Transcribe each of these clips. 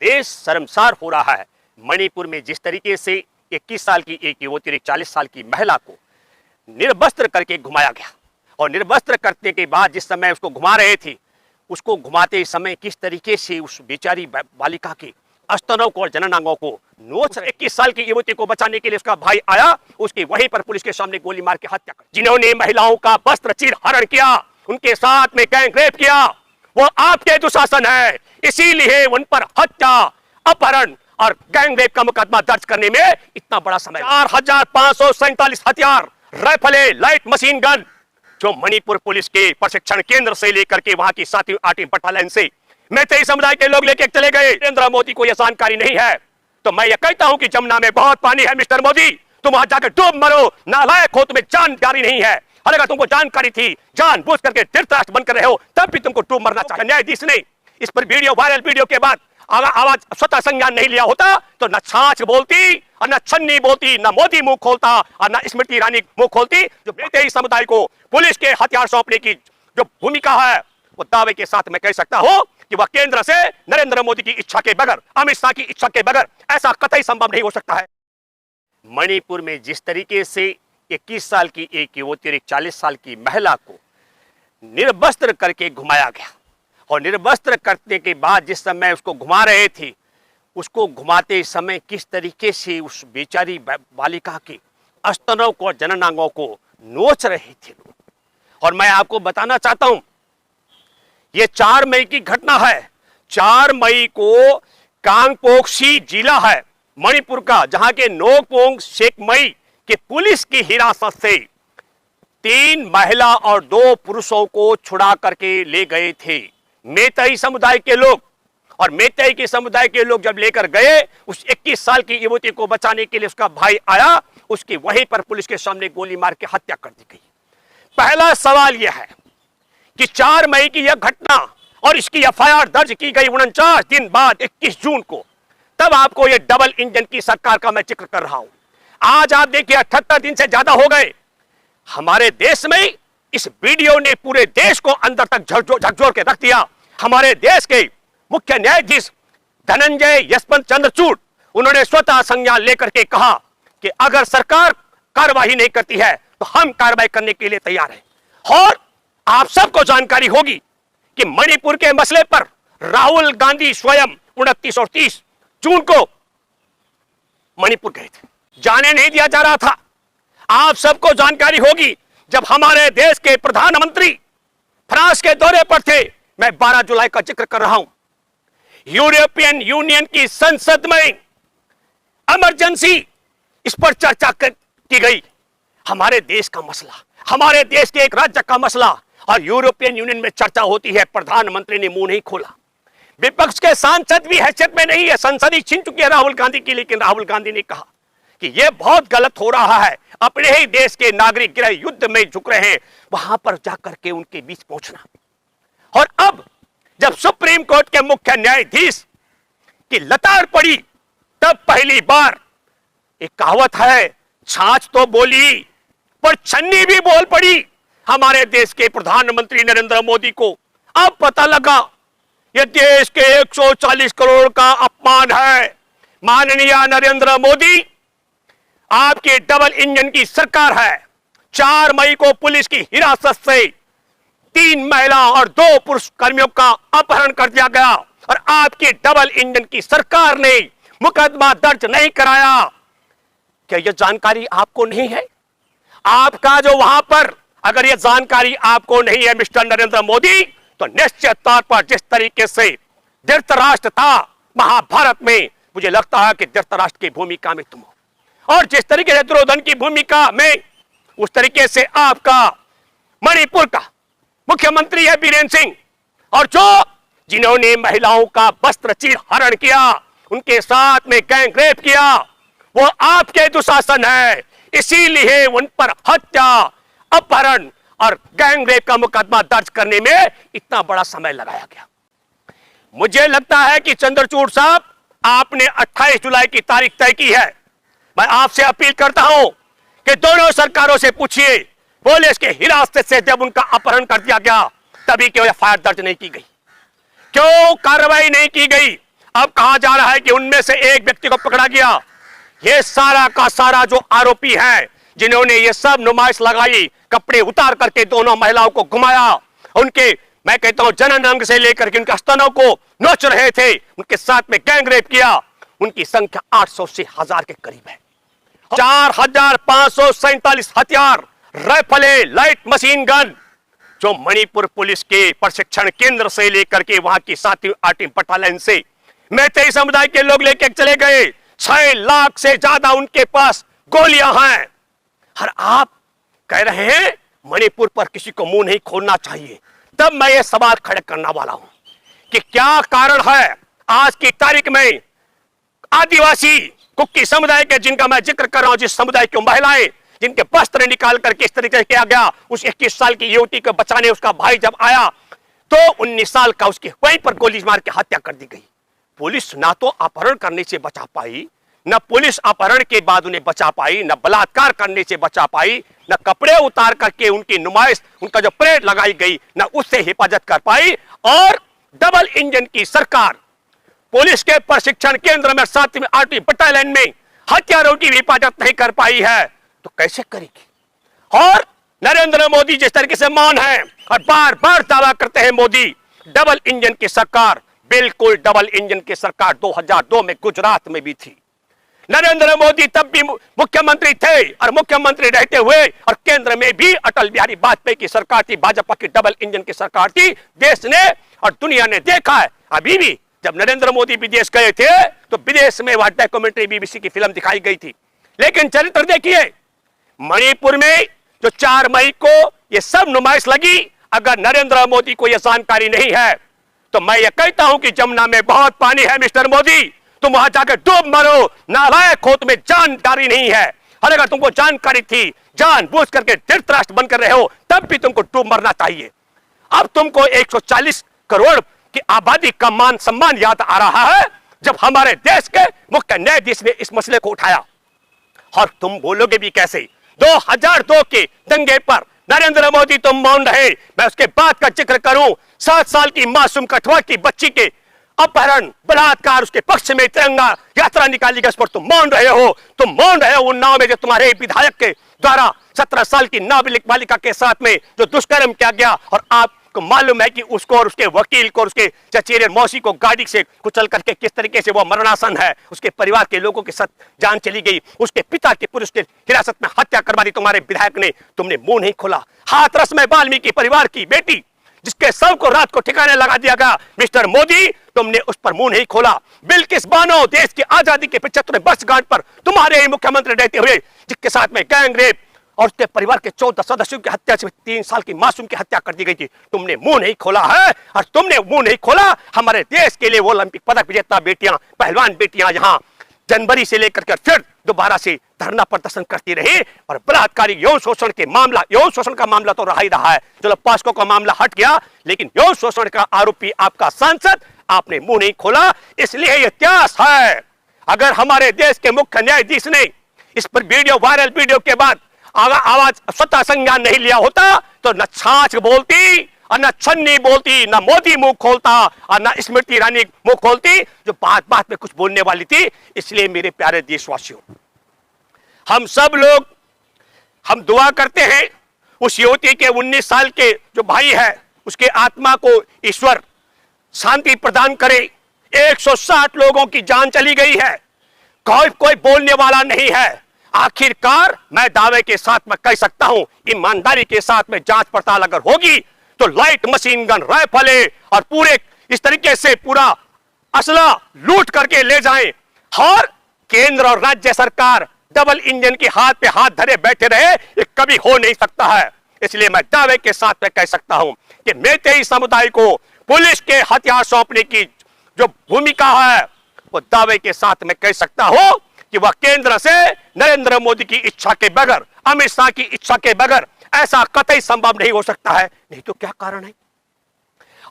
देश शर्मसार हो रहा है। मणिपुर में जिस तरीके से 21 साल की एक युवती और 40 साल की महिला को निर्वस्त्र करके घुमाया गया और निर्वस्त्र करने के बाद जिस समय उसको घुमा रहे थे, उसको घुमाते समय किस तरीके से उस बेचारी बालिका के स्तनों को और जननांगों को नोच रहे। 21 साल की युवती को बचाने के लिए उसका भाई आया, उसकी वहीं पर पुलिस के सामने गोली मार के हत्या कर। जिन्होंने महिलाओं का वस्त्र चीर हरण किया, उनके साथ में गैंग रेप किया, वो आपके दुशासन है। इसीलिए उन पर हत्या, अपहरण और गैंग रेप का मुकदमा दर्ज करने में इतना बड़ा समय। 4547 हथियार, राइफलें, लाइट मशीन गन जो मणिपुर पुलिस के प्रशिक्षण केंद्र से लेकर के वहां की 7वीं 8वीं बटालियन से मैतेई समुदाय के लोग लेके चले गए। नरेंद्र मोदी को यह जानकारी नहीं है तो मैं ये कहता हूं कि जमुना में बहुत पानी है मिस्टर मोदी, तुम वहां जाकर डूब मरो, नालायक हो, तुम्हें जानकारी नहीं है। और अगर तुमको जानकारी थी, जानबूझ करके धृतराष्ट्र बनकर रहे हो, तब भी तुमको डूब मरना चाहिए। न्यायाधीश ने इस पर वायरल वीडियो के बाद आवाज स्वतः संज्ञान नहीं लिया होता तो न छाछ बोलती और न छन्नी बोलती, न मोदी मुंह खोलता और न स्मृति ईरानी मुंह खोलती। जो मैतेई समुदाय को पुलिस के हथियार सौंपने की जो भूमिका है, वो दावे के साथ मैं कह सकता हूं कि वह केंद्र से नरेंद्र मोदी की इच्छा के बगैर, अमित शाह की इच्छा के बगैर ऐसा कतई संभव नहीं हो सकता है। मणिपुर में जिस तरीके से 21 साल की एक युवती और 40 साल की महिला को निर्वस्त्र करके घुमाया गया और निर्वस्त्र करने के बाद जिस समय उसको घुमा रहे थे, उसको घुमाते समय किस तरीके से उस बेचारी बालिका के स्तनों को और जननांगों को नोच रहे थे लोग। और मैं आपको बताना चाहता हूं, यह 4 मई की घटना है। 4 मई को कांगपोक्सी जिला है मणिपुर का, जहां के नोकपोंग सेकमई के पुलिस की हिरासत से 3 महिला और 2 पुरुषों को छुड़ा करके ले गए थे मैतेई समुदाय के लोग। और मैतेई के समुदाय के लोग जब लेकर गए, उस 21 साल की युवती को बचाने के लिए उसका भाई आया, उसकी वहीं पर पुलिस के सामने गोली मार के हत्या कर दी गई। पहला सवाल यह है कि 4 मई की यह घटना और इसकी एफआईआर दर्ज की गई 49 दिन बाद 21 जून को, तब आपको यह डबल इंजन की सरकार का मैं जिक्र कर रहा हूं। आज आप देखिए 78 दिन से ज्यादा हो गए। हमारे देश में इस वीडियो ने पूरे देश को अंदर तक झकझोर के रख दिया। हमारे देश के मुख्य न्यायाधीश धनंजय यशवंत चंद्रचूड़, उन्होंने स्वतः संज्ञान लेकर के कहा कि अगर सरकार कार्रवाई नहीं करती है तो हम कार्रवाई करने के लिए तैयार हैं। और आप सबको जानकारी होगी कि मणिपुर के मसले पर राहुल गांधी स्वयं 29 और 30 जून को मणिपुर गए थे, जाने नहीं दिया जा रहा था। आप सबको जानकारी होगी जब हमारे देश के प्रधानमंत्री फ्रांस के दौरे पर थे, मैं 12 जुलाई का जिक्र कर रहा हूं, यूरोपियन यूनियन की संसद में इमरजेंसी इस पर चर्चा की गई। हमारे देश का मसला, हमारे देश के एक राज्य का मसला, और यूरोपियन यूनियन में चर्चा होती है, प्रधानमंत्री ने मुंह नहीं खोला। विपक्ष के सांसद भी हैसियत में नहीं है, संसद ही छीन चुकी है राहुल गांधी की, लेकिन राहुल गांधी ने कहा कि यह बहुत गलत हो रहा है, अपने ही देश के नागरिक गृह युद्ध में झुक रहे हैं, वहां पर जाकर के उनके बीच पहुंचना। और अब जब सुप्रीम कोर्ट के मुख्य न्यायाधीश की लताड़ पड़ी, तब पहली बार एक कहावत है, छाछ तो बोली पर छन्नी भी बोल पड़ी। हमारे देश के प्रधानमंत्री नरेंद्र मोदी को अब पता लगा यह देश के 140 करोड़ का अपमान है। माननीय नरेंद्र मोदी, आपकी डबल इंजन की सरकार है। 4 मई को पुलिस की हिरासत से 3 महिला और 2 पुरुष कर्मियों का अपहरण कर दिया गया और आपकी डबल इंजन की सरकार ने मुकदमा दर्ज नहीं कराया। क्या यह जानकारी आपको नहीं है? आपका जो वहां पर, अगर यह जानकारी आपको नहीं है मिस्टर नरेंद्र मोदी, तो निश्चित तौर पर जिस तरीके से धृतराष्ट्र था महाभारत में, मुझे लगता है कि धृतराष्ट्र की भूमिका में तुम हो, और जिस तरीके से दुर्योधन की भूमिका में, उस तरीके से आपका मणिपुर का मुख्यमंत्री है बीरेन्द्र सिंह, और जिन्होंने महिलाओं का वस्त्र चीर हरण किया, उनके साथ में गैंग रेप किया, वो आपके दुशासन है। इसीलिए उन पर हत्या, अपहरण और गैंग रेप का मुकदमा दर्ज करने में इतना बड़ा समय लगाया गया। मुझे लगता है कि चंद्रचूड़ साहब, आपने 28 जुलाई की तारीख तय की है। मैं आपसे अपील करता हूं कि दोनों सरकारों से पूछिए, पुलिस के हिरासत से जब उनका अपहरण कर दिया गया, तभी क्यों एफआईआर दर्ज नहीं की गई, क्यों कार्रवाई नहीं की गई? अब कहा जा रहा है कि उनमें से एक व्यक्ति को पकड़ा गया। ये सारा का सारा जो आरोपी है, जिन्होंने ये सब नुमाइश लगाई, कपड़े उतार करके दोनों महिलाओं को घुमाया, उनके मैं कहता हूं जनन अंग से लेकर के उनके स्तनों को नोच रहे थे, उनके साथ में गैंग रेप किया, उनकी संख्या 800 से 1000 के करीब है। 4547 हथियार, राइफलें, लाइट मशीन गन, जो मणिपुर पुलिस के प्रशिक्षण केंद्र से लेकर के वहां की 7वीं 8वीं बटालियन से मैतेई समुदाय के लोग लेकर चले गए। 6 लाख से ज्यादा उनके पास गोलियां हैं। और आप कह रहे हैं मणिपुर पर किसी को मुंह नहीं खोलना चाहिए। तब मैं ये सवाल खड़े करने वाला हूं कि क्या कारण है आज की तारीख में आदिवासी कुकी समुदाय के, जिनका मैं जिक्र कर रहा हूं, जिस समुदाय की महिलाएं जिनके वस्त्र निकाल करके इस तरीके से किया गया, उस 21 साल की युवती को बचाने उसका भाई जब आया तो 19 साल का उसकी वहीं पर गोली मार के हत्या कर दी गई। पुलिस ना तो अपहरण करने से बचा पाई, न पुलिस अपहरण के बाद उन्हें बचा पाई, न बलात्कार करने से बचा पाई, न कपड़े उतार करके उनकी नुमाइश, उनका जो परेड लगाई गई, न उससे हिफाजत कर पाई। और डबल इंजन की सरकार पुलिस के प्रशिक्षण केंद्र में 7वीं 8वीं बटालियन में हथियारों की हिफाजत नहीं कर पाई है, तो कैसे करेगी? और नरेंद्र मोदी जिस तरीके से मौन है और बार बार दावा करते हैं मोदी डबल इंजन की सरकार, बिल्कुल डबल इंजन की सरकार 2002 में गुजरात में भी थी। नरेंद्र मोदी तब भी मुख्यमंत्री थे और मुख्यमंत्री रहते हुए और केंद्र में भी अटल बिहारी वाजपेयी की सरकार थी, भाजपा की डबल इंजन की सरकार थी। देश ने और दुनिया ने देखा है। अभी भी जब नरेंद्र मोदी विदेश गए थे तो विदेश में वह डॉक्यूमेंट्री बीबीसी की फिल्म दिखाई गई थी। लेकिन चरित्र देखिए, मणिपुर में जो 4 मई को यह सब नुमाइश लगी, अगर नरेंद्र मोदी को यह जानकारी नहीं है तो मैं ये कहता हूं कि जमुना में बहुत पानी है मिस्टर मोदी, तुम वहां जाकर डूब मरो, नालायक हो, तुम्हें जानकारी नहीं है। और अगर तुमको जानकारी थी, जानबूझ करके धृतराष्ट्र बनकर रहे हो, तब भी तुमको डूब मरना चाहिए। अब तुमको 140 करोड़ की आबादी का मान सम्मान याद आ रहा है जब हमारे देश के मुख्य न्यायाधीश ने इस मसले को उठाया। और तुम बोलोगे भी कैसे? 2002 के दंगे पर नरेंद्र मोदी तुम मौन रहे। मैं उसके बाद का जिक्र करूं, 7 साल की मासूम कठुआ की बच्ची के अपहरण, बलात्कार, उसके पक्ष में तिरंगा यात्रा निकाली गई, उस पर तुम मौन रहे हो। तुम मौन रहे हो उन नाव में जो तुम्हारे विधायक के द्वारा 17 साल की नाबालिग बालिका के साथ में जो दुष्कर्म किया गया। और आपको मालूम है कि उसको और उसके वकील को और उसके चचेरे मौसी को गाड़ी से कुचल करके किस तरीके से वो मरणासन है, उसके परिवार के लोगों के साथ जान चली गई, उसके पिता की पुलिस के हिरासत में हत्या करवा दी तुम्हारे विधायक ने। तुमने मुंह नहीं खोला। हाथरस में वाल्मीकि परिवार की बेटी जिसके सब को रात को ठिकाने लगा दिया गया, मिस्टर मोदी तुमने उस पर मुंह नहीं खोला। बिल्किस बानो देश की आजादी के 75वें वर्षगांठ पर तुम्हारे ही मुख्यमंत्री रहते हुए, जिसके साथ में गैंग रेप और उसके परिवार के 14 सदस्यों की हत्या से 3 साल की मासूम की हत्या कर दी गई थी, तुमने मुंह नहीं खोला है। और तुमने मुंह नहीं खोला हमारे देश के लिए वो ओलंपिक पदक विजेता बेटियां, पहलवान बेटियां यहाँ जनवरी से लेकर के फिर दोबारा से धरना प्रदर्शन करती रही। और बलात्कारी यौन शोषण के मामला, यौन शोषण का मामला तो रहा ही रहा है, चलो पॉस्को का मामला हट गया, लेकिन यौन शोषण का आरोपी आपका सांसद, आपने मुंह नहीं खोला। इसलिए यह इतिहास है। अगर हमारे देश के मुख्य न्यायाधीश ने इस पर वीडियो, वायरल वीडियो के बाद आवाज स्वतः संज्ञान नहीं लिया होता तो न छाछ बोलती और न छन्नी बोलती, न मोदी मुंह खोलता और न स्मृति ईरानी मुंह खोलती जो बात बात में कुछ बोलने वाली थी। इसलिए मेरे प्यारे देशवासियों, हम सब लोग हम दुआ करते हैं उस युवती के 19 साल के जो भाई है उसके आत्मा को ईश्वर शांति प्रदान करे। 160 लोगों की जान चली गई है, कोई बोलने वाला नहीं है। आखिरकार मैं दावे के साथ में कह सकता हूं, ईमानदारी के साथ में जांच पड़ताल अगर होगी तो लाइट मशीन गन, राइफलें और पूरे इस तरीके से पूरा असला लूट करके ले जाएं और केंद्र और राज्य सरकार डबल इंजन के हाथ पे हाथ धरे बैठे रहे, ये कभी हो नहीं सकता है। इसलिए मैं दावे के साथ में कह सकता हूं कि मैतेई समुदाय को पुलिस के हथियार सौंपने की जो भूमिका है वो दावे के साथ में कह सकता हूं कि वह केंद्र से नरेंद्र मोदी की इच्छा के बगैर, अमित शाह की इच्छा के बगैर ऐसा कतई संभव नहीं हो सकता है। नहीं तो क्या कारण है?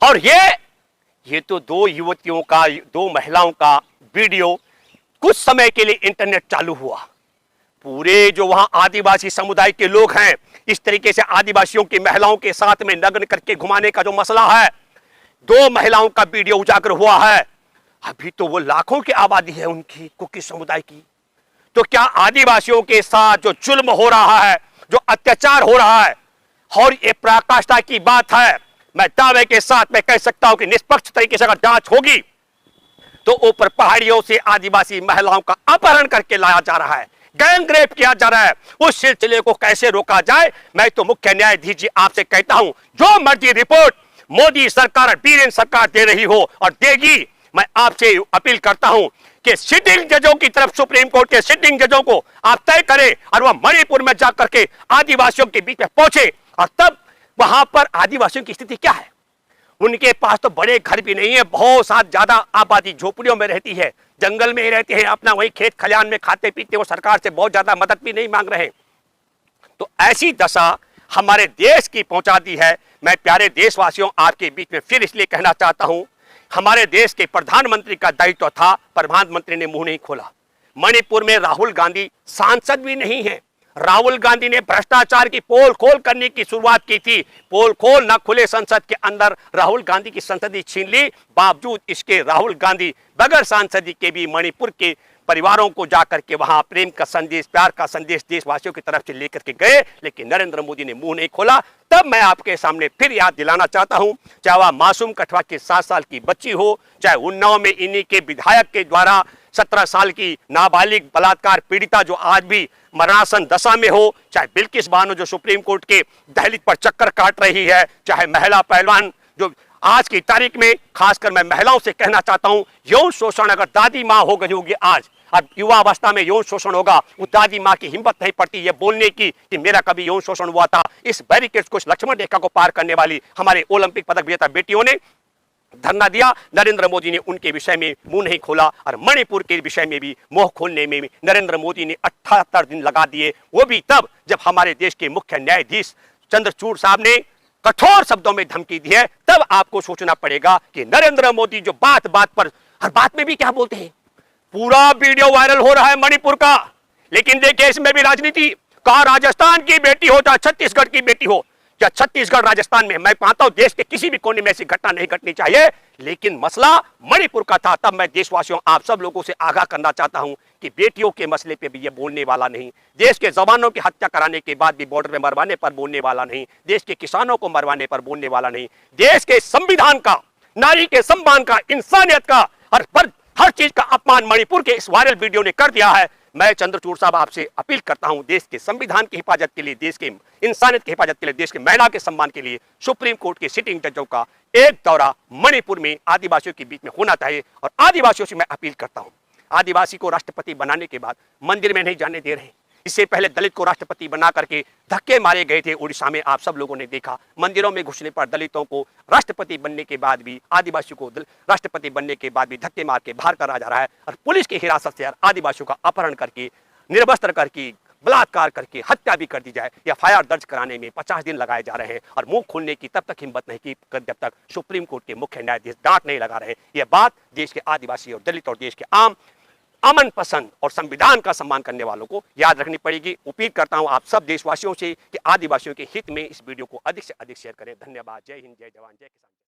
और ये तो 2 युवतियों का, 2 महिलाओं का वीडियो कुछ समय के लिए इंटरनेट चालू हुआ। पूरे जो वहां आदिवासी समुदाय के लोग हैं, इस तरीके से आदिवासियों की महिलाओं के साथ में नग्न करके घुमाने का जो मसला है, 2 महिलाओं का वीडियो उजागर हुआ है। अभी तो वो लाखों की आबादी है उनकी, कुकी समुदाय की। तो क्या आदिवासियों के साथ जो जुल्म हो रहा है, जो अत्याचार हो रहा है, और ये पराकाष्ठा की बात है, मैं दावे के साथ मैं कह सकता हूं कि निष्पक्ष तरीके से अगर जांच होगी तो ऊपर पहाड़ियों से आदिवासी महिलाओं का अपहरण करके लाया जा रहा है, गैंग रेप किया जा रहा है। उस सिलसिले को कैसे रोका जाए, मैं तो मुख्य न्यायाधीश जी आपसे कहता हूं, जो मर्जी रिपोर्ट मोदी सरकार और बीरेंद्र सरकार दे रही हो और देगी, मैं आपसे अपील करता हूं कि सिटिंग जजों की तरफ, सुप्रीम कोर्ट के सिटिंग जजों को आप तय करें और वह मणिपुर में जाकर के आदिवासियों के बीच में पहुंचे, और तब वहां पर आदिवासियों की स्थिति क्या है। उनके पास तो बड़े घर भी नहीं है, बहुत साथ ज्यादा आबादी झोपड़ियों में रहती है, जंगल में ही रहते हैं, अपना वही खेत खलिहान में खाते पीते, वो सरकार से बहुत ज्यादा मदद भी नहीं मांग रहे। तो ऐसी दशा हमारे देश की पहुंचा दी है। मैं प्यारे देशवासियों आपके बीच में फिर इसलिए कहना चाहता हूं, हमारे देश के प्रधानमंत्री का दायित्व था, प्रधानमंत्री ने मुंह नहीं खोला। मणिपुर में राहुल गांधी सांसद भी नहीं है। राहुल गांधी ने भ्रष्टाचार की पोल खोल करने की शुरुआत की थी, पोल खोल न खुले संसद के अंदर राहुल गांधी की संसदी छीन ली। बावजूद इसके राहुल गांधी बगैर सांसदी के भी मणिपुर के परिवारों को जाकर के वहां प्रेम का संदेश, प्यार का संदेश देशवासियों की तरफ से लेकर के गए, लेकिन नरेंद्र मोदी ने मुंह नहीं खोला। तब मैं आपके सामने फिर याद दिलाना चाहता हूं, चाहे वह मासूम कठवा की 7 साल की बच्ची हो, चाहे उन्नाव में इन्हीं के विधायक के द्वारा 17 साल की नाबालिग बलात्कार पीड़िता जो आज भी मरणासन दशा में हो, चाहे बिल्किस बानो जो सुप्रीम कोर्ट के दहलीज पर चक्कर काट रही है, चाहे महिला पहलवान जो आज की तारीख में, खासकर मैं महिलाओं से कहना चाहता हूं, यौन शोषण अगर दादी माँ हो गई होगी आज, अब युवा अवस्था में यौन शोषण होगा, वो दादी माँ की हिम्मत नहीं पड़ती ये बोलने की कि मेरा कभी यौन शोषण हुआ था। इस बैरिकेड्स को, लक्ष्मण रेखा को पार करने वाली हमारे ओलंपिक पदक विजेता बेटियों ने धरना दिया, नरेंद्र मोदी ने उनके विषय में मुंह नहीं खोला, और मणिपुर के विषय में भी मुंह खोलने में नरेंद्र मोदी ने 78 दिन लगा दिए, वो भी तब जब हमारे देश के मुख्य न्यायाधीश चंद्रचूड़ साहब ने कठोर शब्दों में धमकी दी है। तब आपको सोचना पड़ेगा कि नरेंद्र मोदी जो बात बात पर, हर बात में भी क्या बोलते हैं, पूरा वीडियो वायरल हो रहा है मणिपुर का, लेकिन देखिए इसमें भी राजनीति, कहा राजस्थान की बेटी हो चाहे छत्तीसगढ़ की बेटी हो, या छत्तीसगढ़ राजस्थान में, मैं मानता हूं देश के किसी भी कोने में ऐसी घटना नहीं घटनी चाहिए, लेकिन मसला मणिपुर का था। तब मैं देशवासियों आप सब लोगों से आगाह करना चाहता हूं कि बेटियों के मसले पे भी ये बोलने वाला नहीं, देश के जवानों की हत्या कराने के बाद भी बॉर्डर में मरवाने पर बोलने वाला नहीं, देश के किसानों को मरवाने पर बोलने वाला नहीं, देश के संविधान का, नारी के सम्मान का, इंसानियत का, हर चीज का अपमान मणिपुर के इस वायरल वीडियो ने कर दिया है। मैं चंद्रचूड़ साहब आपसे अपील करता हूं, देश के संविधान की हिफाजत के लिए, देश के इंसानियत की हिफाजत के लिए, देश के महिला के सम्मान के लिए सुप्रीम कोर्ट के सिटिंग जजों का एक दौरा मणिपुर में आदिवासियों के बीच में होना चाहिए। और आदिवासियों से मैं अपील करता हूं, आदिवासी को राष्ट्रपति बनाने के बाद मंदिर में नहीं जाने दे रहे। इससे पहले दलित को राष्ट्रपति बना करके धक्के मारे गए थे उड़ीसा में, आप सब लोगों ने देखा। मंदिरों में घुसने पर दलितों को राष्ट्रपति बनने के बाद भी, आदिवासियों को राष्ट्रपति बनने के बाद भी धक्के मार के बाहर करा जा रहा है, और पुलिस की हिरासत से आदिवासियों का अपहरण करके, निर्वस्त्र करके, बलात्कार करके हत्या भी कर दी जाए। एफआईआर दर्ज कराने में 50 दिन लगाए जा रहे हैं, और मुंह खोलने की तब तक हिम्मत नहीं की जब तक सुप्रीम कोर्ट के मुख्य न्यायाधीश डांट नहीं लगा रहे। यह बात देश के आदिवासी और दलित और देश के आम अमन पसंद और संविधान का सम्मान करने वालों को याद रखनी पड़ेगी। अपील करता हूं आप सब देशवासियों से कि आदिवासियों के हित में इस वीडियो को अधिक से अधिक शेयर करें। धन्यवाद। जय हिंद, जय जवान, जय किसान।